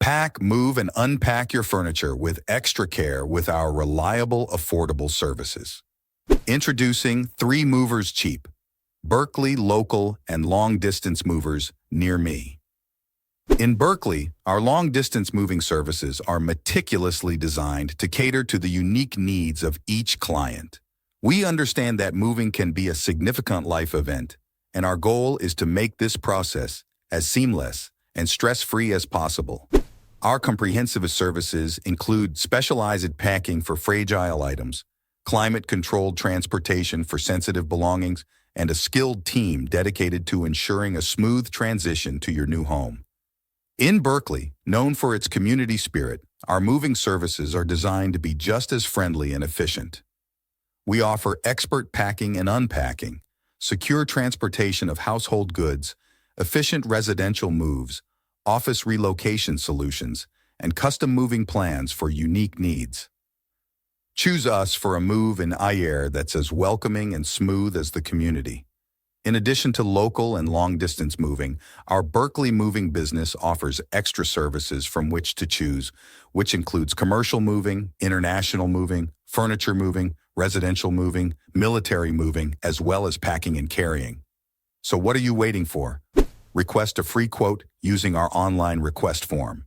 Pack, move, and unpack your furniture with extra care with our reliable, affordable services. Introducing 3 Movers Cheap. Berkley, local, and long-distance movers near me. In Berkeley, our long-distance moving services are meticulously designed to cater to the unique needs of each client. We understand that moving can be a significant life event, and our goal is to make this process as seamless and stress-free as possible. Our comprehensive services include specialized packing for fragile items, climate-controlled transportation for sensitive belongings, and a skilled team dedicated to ensuring a smooth transition to your new home. In Berkeley, known for its community spirit, our moving services are designed to be just as friendly and efficient. We offer expert packing and unpacking, secure transportation of household goods, efficient residential moves, office relocation solutions, and custom moving plans for unique needs. Choose us for a move in Ayer that's as welcoming and smooth as the community. In addition to local and long-distance moving, our Berkeley moving business offers extra services from which to choose, which includes commercial moving, international moving, furniture moving, residential moving, military moving, as well as packing and carrying. So what are you waiting for? Request a free quote using our online request form.